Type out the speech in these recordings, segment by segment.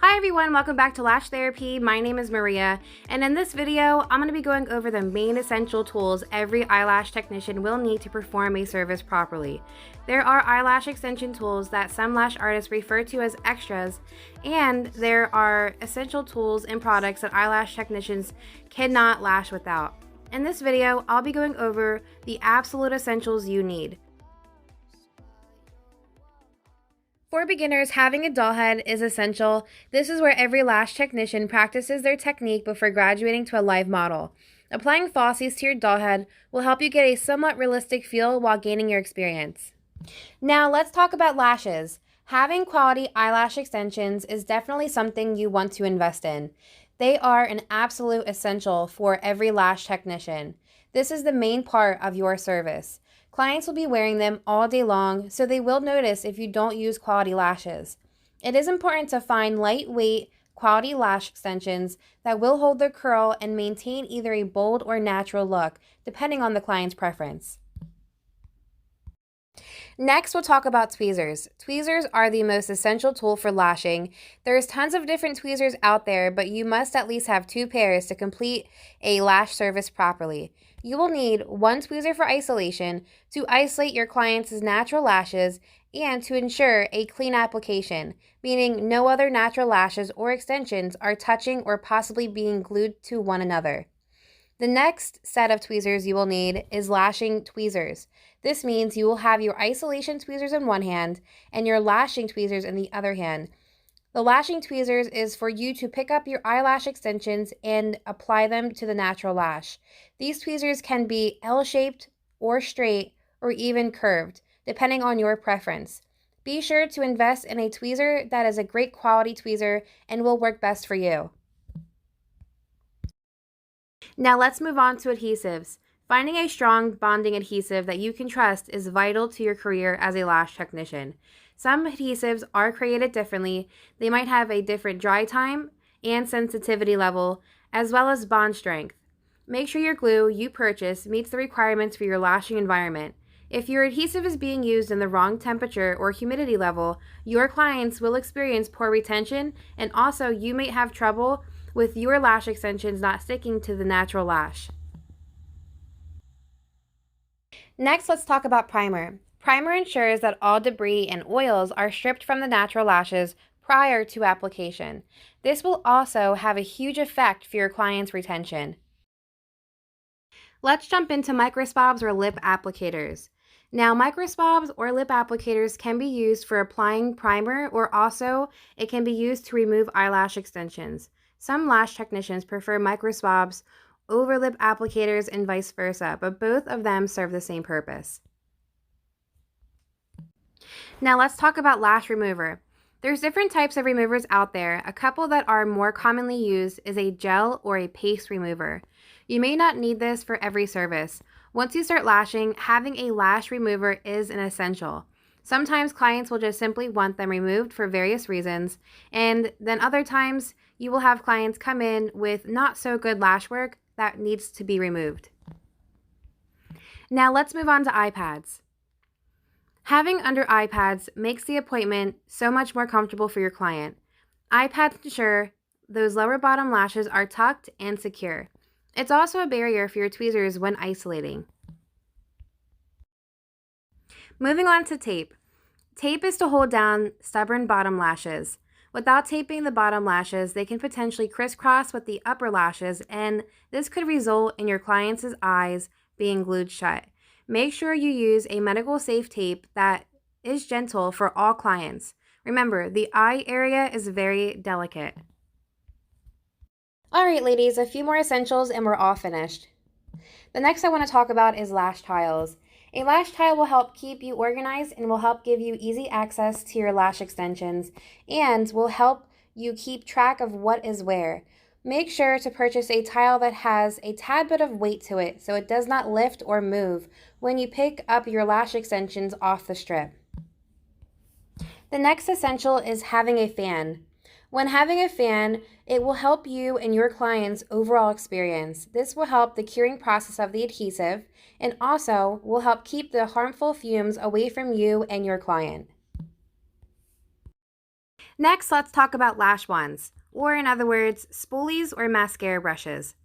Hi everyone, welcome back to Lash Therapy. My name is Maria, and in this video, I'm going to be going over the main essential tools every eyelash technician will need to perform a service properly. There are eyelash extension tools that some lash artists refer to as extras, and there are essential tools and products that eyelash technicians cannot lash without. In this video, I'll be going over the absolute essentials you need. For beginners, having a doll head is essential. This is where every lash technician practices their technique before graduating to a live model. Applying falsies to your doll head will help you get a somewhat realistic feel while gaining your experience. Now let's talk about lashes. Having quality eyelash extensions is definitely something you want to invest in. They are an absolute essential for every lash technician. This is the main part of your service. Clients will be wearing them all day long, so they will notice if you don't use quality lashes. It is important to find lightweight, quality lash extensions that will hold their curl and maintain either a bold or natural look, depending on the client's preference. Next, we'll talk about tweezers. Tweezers are the most essential tool for lashing. There's tons of different tweezers out there, but you must at least have 2 pairs to complete a lash service properly. You will need 1 tweezer for isolation to isolate your client's natural lashes and to ensure a clean application, meaning no other natural lashes or extensions are touching or possibly being glued to one another. The next set of tweezers you will need is lashing tweezers. This means you will have your isolation tweezers in one hand and your lashing tweezers in the other hand. The lashing tweezers is for you to pick up your eyelash extensions and apply them to the natural lash. These tweezers can be L-shaped or straight or even curved, depending on your preference. Be sure to invest in a tweezer that is a great quality tweezer and will work best for you. Now let's move on to adhesives. Finding a strong bonding adhesive that you can trust is vital to your career as a lash technician. Some adhesives are created differently. They might have a different dry time and sensitivity level, as well as bond strength. Make sure your glue you purchase meets the requirements for your lashing environment. If your adhesive is being used in the wrong temperature or humidity level, your clients will experience poor retention, and also you may have trouble with your lash extensions not sticking to the natural lash. Next, let's talk about primer. Primer ensures that all debris and oils are stripped from the natural lashes prior to application. This will also have a huge effect for your client's retention. Let's jump into microswabs or lip applicators. Now, microswabs or lip applicators can be used for applying primer, or also it can be used to remove eyelash extensions. Some lash technicians prefer microswabs over lip applicators and vice versa, but both of them serve the same purpose. Now let's talk about lash remover. There's different types of removers out there. A couple that are more commonly used is a gel or a paste remover. You may not need this for every service. Once you start lashing, having a lash remover is an essential. Sometimes clients will just simply want them removed for various reasons, and then other times you will have clients come in with not so good lash work that needs to be removed. Now let's move on to eyepads. Having under eyepads makes the appointment so much more comfortable for your client. Eyepads ensure those lower bottom lashes are tucked and secure. It's also a barrier for your tweezers when isolating. Moving on to tape. Tape is to hold down stubborn bottom lashes. Without taping the bottom lashes, they can potentially crisscross with the upper lashes, and this could result in your client's eyes being glued shut. Make sure you use a medical safe tape that is gentle for all clients. Remember, the eye area is very delicate. Alright ladies, a few more essentials and we're all finished. The next I want to talk about is lash tiles. A lash tile will help keep you organized and will help give you easy access to your lash extensions and will help you keep track of what is where. Make sure to purchase a tile that has a tad bit of weight to it so it does not lift or move when you pick up your lash extensions off the strip. The next essential is having a fan. When having a fan, it will help you and your client's overall experience. This will help the curing process of the adhesive and also will help keep the harmful fumes away from you and your client. Next, let's talk about lash wands, or in other words, spoolies or mascara brushes.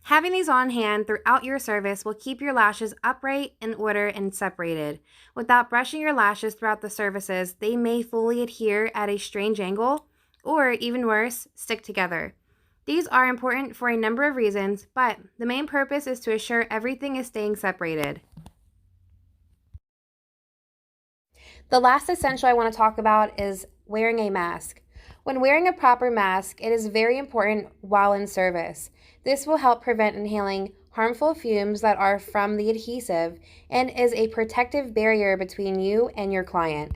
Having these on hand throughout your service will keep your lashes upright, in order, and separated. Without brushing your lashes throughout the services, they may fully adhere at a strange angle, or even worse, stick together. These are important for a number of reasons, but the main purpose is to assure everything is staying separated. The last essential I want to talk about is wearing a mask. When wearing a proper mask, it is very important while in service. This will help prevent inhaling harmful fumes that are from the adhesive and is a protective barrier between you and your client.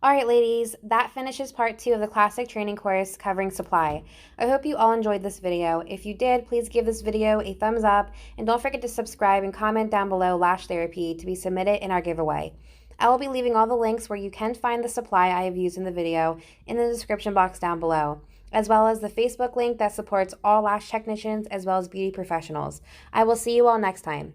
Alright ladies, that finishes part 2 of the classic training course covering supply. I hope you all enjoyed this video. If you did, please give this video a thumbs up and don't forget to subscribe and comment down below lash therapy to be submitted in our giveaway. I will be leaving all the links where you can find the supply I have used in the video in the description box down below, as well as the Facebook link that supports all lash technicians as well as beauty professionals. I will see you all next time.